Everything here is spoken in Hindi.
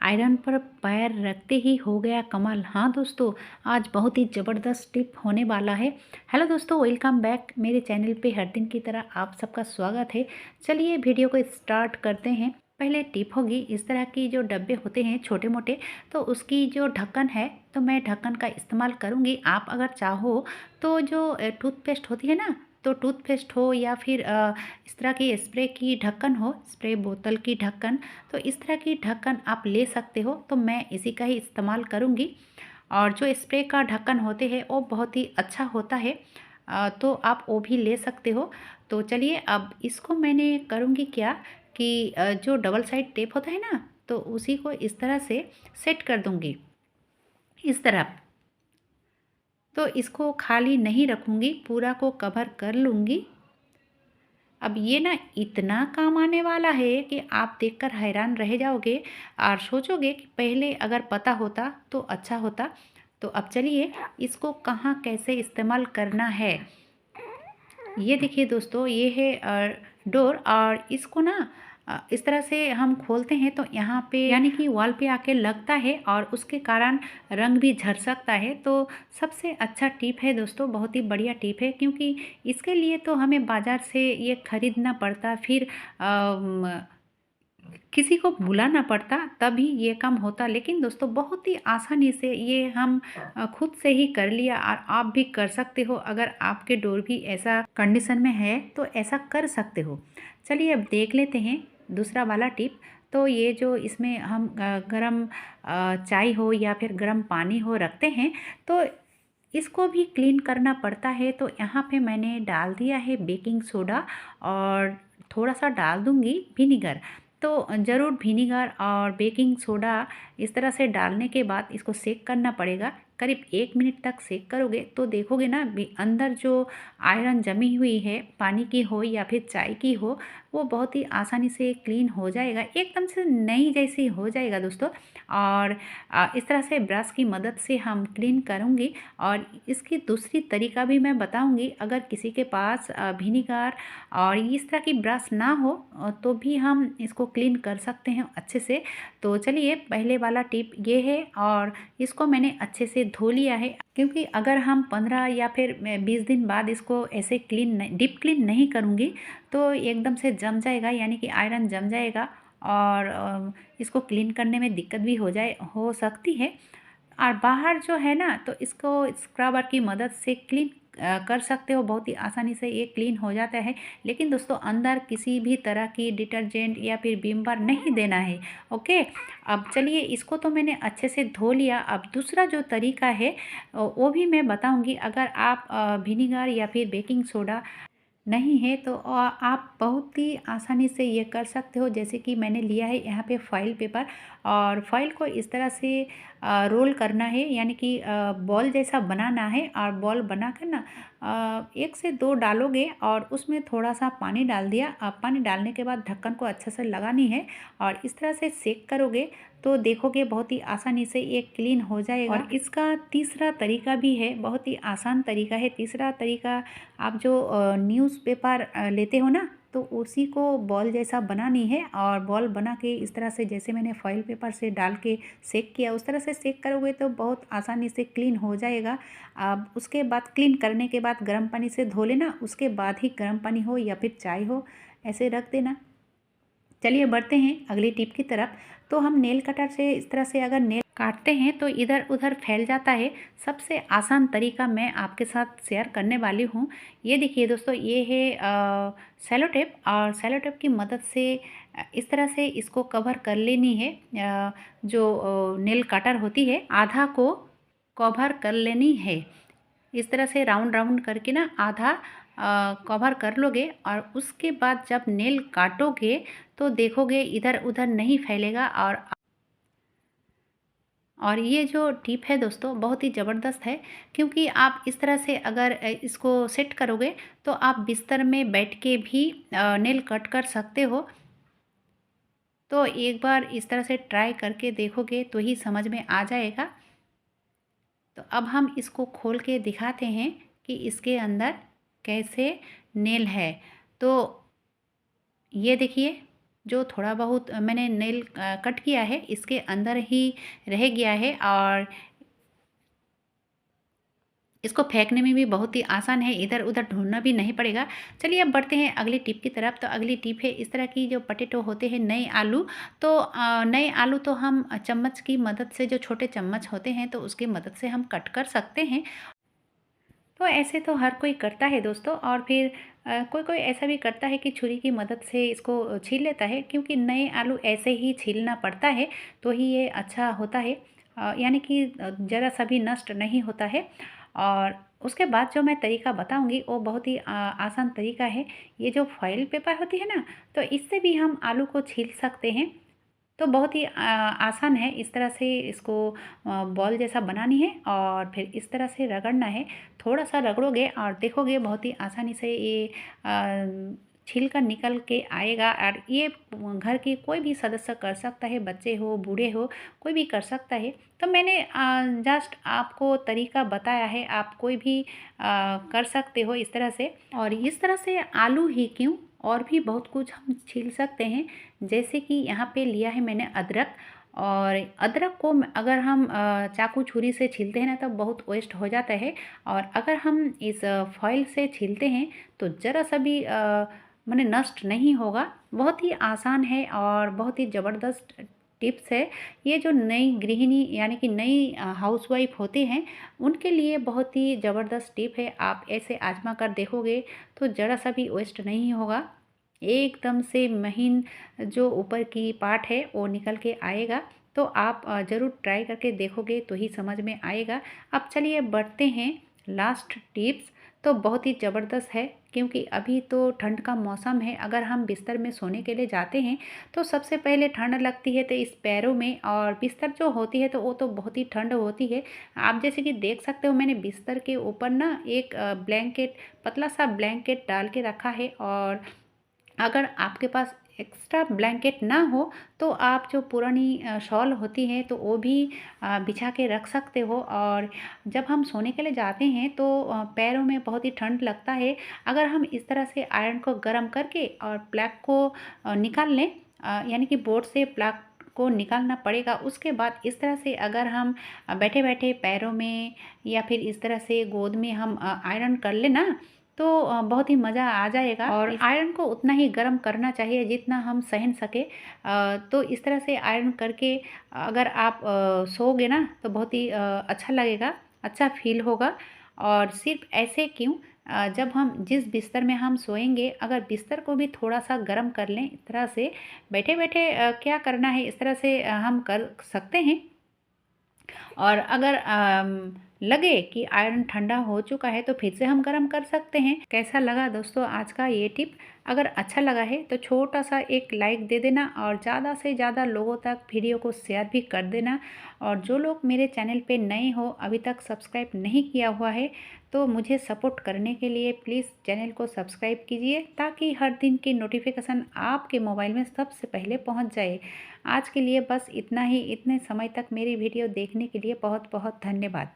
आयरन पर पैर रखते ही हो गया कमाल। हाँ दोस्तों, आज बहुत ही ज़बरदस्त टिप होने वाला है। हेलो दोस्तों, वेलकम बैक मेरे चैनल पे। हर दिन की तरह आप सबका स्वागत है। चलिए वीडियो को स्टार्ट करते हैं। पहले टिप होगी, इस तरह की जो डब्बे होते हैं छोटे मोटे, तो उसकी जो ढक्कन है, तो मैं ढक्कन का इस्तेमाल करूँगी। आप अगर चाहो तो जो टूथपेस्ट होती है ना, तो टूथपेस्ट हो या फिर इस तरह की स्प्रे की ढक्कन हो, स्प्रे बोतल की ढक्कन, तो इस तरह की ढक्कन आप ले सकते हो। तो मैं इसी का ही इस्तेमाल करूँगी। और जो स्प्रे का ढक्कन होते हैं वो बहुत ही अच्छा होता है, तो आप वो भी ले सकते हो। तो चलिए अब इसको मैंने करूँगी क्या कि जो डबल साइड टेप होता है ना, तो उसी को इस तरह से सेट कर दूँगी इस तरफ। तो इसको खाली नहीं रखूँगी, पूरा को कवर कर लूँगी। अब ये ना इतना काम आने वाला है कि आप देखकर हैरान रह जाओगे और सोचोगे कि पहले अगर पता होता तो अच्छा होता। तो अब चलिए इसको कहाँ कैसे इस्तेमाल करना है। ये देखिए दोस्तों, ये है डोर, और इसको ना इस तरह से हम खोलते हैं तो यहाँ पे यानी कि वॉल पे आके लगता है और उसके कारण रंग भी झड़ सकता है। तो सबसे अच्छा टिप है दोस्तों, बहुत ही बढ़िया टिप है, क्योंकि इसके लिए तो हमें बाज़ार से ये खरीदना पड़ता, फिर किसी को बुलाना पड़ता, तभी ये काम होता। लेकिन दोस्तों बहुत ही आसानी से ये हम खुद से ही कर लिया, और आप भी कर सकते हो। अगर आपके डोर भी ऐसा कंडीशन में है तो ऐसा कर सकते हो। चलिए अब देख लेते हैं दूसरा वाला टिप। तो ये जो इसमें हम गरम चाय हो या फिर गरम पानी हो रखते हैं, तो इसको भी क्लीन करना पड़ता है। तो यहाँ पे मैंने डाल दिया है बेकिंग सोडा, और थोड़ा सा डाल दूँगी विनीगर। तो ज़रूर विनीगर और बेकिंग सोडा इस तरह से डालने के बाद इसको सेक करना पड़ेगा। करीब 1 मिनट तक सेक करोगे तो देखोगे ना, अंदर जो आयरन जमी हुई है, पानी की हो या फिर चाय की हो, वो बहुत ही आसानी से क्लीन हो जाएगा, एकदम से नई जैसी हो जाएगा दोस्तों। और इस तरह से ब्रश की मदद से हम क्लीन करूँगी। और इसकी दूसरी तरीका भी मैं बताऊँगी। अगर किसी के पास विनीगर और इस तरह की ब्रश ना हो तो भी हम इसको क्लीन कर सकते हैं अच्छे से। तो चलिए पहले वाला टिप ये है, और इसको मैंने अच्छे से धो लिया है, क्योंकि अगर हम 15 या फिर 20 दिन बाद इसको ऐसे डीप क्लीन नहीं करूँगी तो एकदम से जम जाएगा, यानी कि आयरन जम जाएगा, और इसको क्लीन करने में दिक्कत भी हो सकती है। और बाहर जो है ना, तो इसको स्क्रबर की मदद से क्लीन कर सकते हो, बहुत ही आसानी से ये क्लीन हो जाता है। लेकिन दोस्तों अंदर किसी भी तरह की डिटर्जेंट या फिर विम बार नहीं देना है। ओके, अब चलिए इसको तो मैंने अच्छे से धो लिया। अब दूसरा जो तरीका है वो भी मैं बताऊंगी। अगर आप विनीगर या फिर बेकिंग सोडा नहीं है तो आप बहुत ही आसानी से ये कर सकते हो। जैसे कि मैंने लिया है यहाँ पे फॉइल पेपर, और फॉइल को इस तरह से रोल करना है, यानी कि बॉल जैसा बनाना है। और बॉल बना कर ना 1 से 2 डालोगे और उसमें थोड़ा सा पानी डाल दिया। पानी डालने के बाद ढक्कन को अच्छे से लगानी है, और इस तरह से सेक करोगे तो देखोगे बहुत ही आसानी से ये क्लीन हो जाएगा। और इसका तीसरा तरीका भी है, बहुत ही आसान तरीका है। तीसरा तरीका, आप जो न्यूज़पेपर लेते हो ना, तो उसी को बॉल जैसा बनानी है, और बॉल बना के इस तरह से, जैसे मैंने फॉइल पेपर से डाल के सेक किया, उस तरह से सेक करोगे तो बहुत आसानी से क्लीन हो जाएगा। अब उसके बाद क्लीन करने के बाद गर्म पानी से धो लेना, उसके बाद ही गर्म पानी हो या फिर चाय हो ऐसे रख देना। चलिए बढ़ते हैं अगली टिप की तरफ। तो हम नेल कटर से इस तरह से अगर नेल काटते हैं तो इधर उधर फैल जाता है। सबसे आसान तरीका मैं आपके साथ शेयर करने वाली हूँ। ये देखिए दोस्तों, ये है सेलो टेप, और सेलो टेप की मदद से इस तरह से इसको कवर कर लेनी है। जो नेल कटर होती है, आधा को कवर कर लेनी है। इस तरह से राउंड राउंड करके ना आधा कवर कर लोगे, और उसके बाद जब नेल काटोगे तो देखोगे इधर उधर नहीं फैलेगा। और ये जो टिप है दोस्तों बहुत ही ज़बरदस्त है, क्योंकि आप इस तरह से अगर इसको सेट करोगे तो आप बिस्तर में बैठ के भी नेल कट कर सकते हो। तो एक बार इस तरह से ट्राई करके देखोगे तो ही समझ में आ जाएगा। तो अब हम इसको खोल के दिखाते हैं कि इसके अंदर कैसे नेल है। तो ये देखिए, जो थोड़ा बहुत मैंने नेल कट किया है इसके अंदर ही रह गया है और इसको फेंकने में भी बहुत ही आसान है, इधर-उधर ढूँढना भी नहीं पड़ेगा। चलिए अब बढ़ते हैं अगली टिप की तरफ। तो अगली टिप है इस तरह की जो पोटैटो होते हैं नए आलू, तो नए आलू तो हम चम्मच की मदद से जो छोटे चम्मच होते हैं तो उसकी मदद से हम कट कर सकते हैं। तो ऐसे तो हर कोई करता है दोस्तों और फिर कोई-कोई ऐसा भी करता है कि छुरी की मदद से इसको छील लेता है क्योंकि नए आलू ऐसे ही छीलना पड़ता है तो ही ये अच्छा होता है, यानी कि ज़रा सा भी नष्ट नहीं होता है। और उसके बाद जो मैं तरीका बताऊंगी वो बहुत ही आसान तरीका है। ये जो फॉइल पेपर होती है ना, तो इससे भी हम आलू को छील सकते हैं। तो बहुत ही आसान है। इस तरह से इसको बॉल जैसा बनानी है और फिर इस तरह से रगड़ना है। थोड़ा-सा रगड़ोगे और देखोगे बहुत ही आसानी से ये छिल कर निकल के आएगा और ये घर के कोई भी सदस्य कर सकता है, बच्चे हो, बूढ़े हो, कोई भी कर सकता है। तो मैंने जस्ट आपको तरीका बताया है, आप कोई भी कर सकते हो इस तरह से। और इस तरह से आलू ही क्यों, और भी बहुत कुछ हम छील सकते हैं। जैसे कि यहाँ पे लिया है मैंने अदरक, और अदरक को अगर हम चाकू छुरी से छीलते हैं ना तो बहुत वेस्ट हो जाता है, और अगर हम इस फॉइल से छीलते हैं तो ज़रा सा भी माने नष्ट नहीं होगा। बहुत ही आसान है और बहुत ही ज़बरदस्त टिप्स है। ये जो नई गृहिणी यानी कि नई हाउसवाइफ होती हैं उनके लिए बहुत ही ज़बरदस्त टिप है। आप ऐसे आजमा कर देखोगे तो ज़रा सा भी वेस्ट नहीं होगा। एकदम से महीन जो ऊपर की पार्ट है वो निकल के आएगा। तो आप ज़रूर ट्राई करके देखोगे तो ही समझ में आएगा। अब चलिए बढ़ते हैं लास्ट टिप्स। तो बहुत ही ज़बरदस्त है क्योंकि अभी तो ठंड का मौसम है। अगर हम बिस्तर में सोने के लिए जाते हैं तो सबसे पहले ठंड लगती है तो इस पैरों में, और बिस्तर जो होती है तो वो तो बहुत ही ठंड होती है। आप जैसे कि देख सकते हो मैंने बिस्तर के ऊपर ना एक ब्लैंकेट, पतला सा ब्लैंकेट डाल के रखा है। और अगर आपके पास एक्स्ट्रा ब्लैंकेट ना हो तो आप जो पुरानी शॉल होती है तो वो भी बिछा के रख सकते हो। और जब हम सोने के लिए जाते हैं तो पैरों में बहुत ही ठंड लगता है। अगर हम इस तरह से आयरन को गर्म करके और प्लग को निकाल लें, यानी कि बोर्ड से प्लग को निकालना पड़ेगा। उसके बाद इस तरह से अगर हम बैठे बैठे पैरों में या फिर इस तरह से गोद में हम आयरन कर लेना तो बहुत ही मज़ा आ जाएगा। और आयरन को उतना ही गर्म करना चाहिए जितना हम सहन सके। तो इस तरह से आयरन करके अगर आप सोओगे ना तो बहुत ही अच्छा लगेगा, अच्छा फील होगा। और सिर्फ ऐसे क्यों, जब हम जिस बिस्तर में हम सोएंगे अगर बिस्तर को भी थोड़ा सा गर्म कर लें इस तरह से बैठे बैठे, क्या करना है इस तरह से हम कर सकते हैं। और अगर लगे कि आयरन ठंडा हो चुका है तो फिर से हम गर्म कर सकते हैं। कैसा लगा दोस्तों आज का ये टिप? अगर अच्छा लगा है तो छोटा सा एक लाइक दे देना और ज़्यादा से ज़्यादा लोगों तक वीडियो को शेयर भी कर देना। और जो लोग मेरे चैनल पे नए हो, अभी तक सब्सक्राइब नहीं किया हुआ है, तो मुझे सपोर्ट करने के लिए प्लीज़ चैनल को सब्सक्राइब कीजिए ताकि हर दिन की नोटिफिकेशन आपके मोबाइल में सबसे पहले पहुंच जाए। आज के लिए बस इतना ही। इतने समय तक मेरी वीडियो देखने के लिए बहुत बहुत धन्यवाद।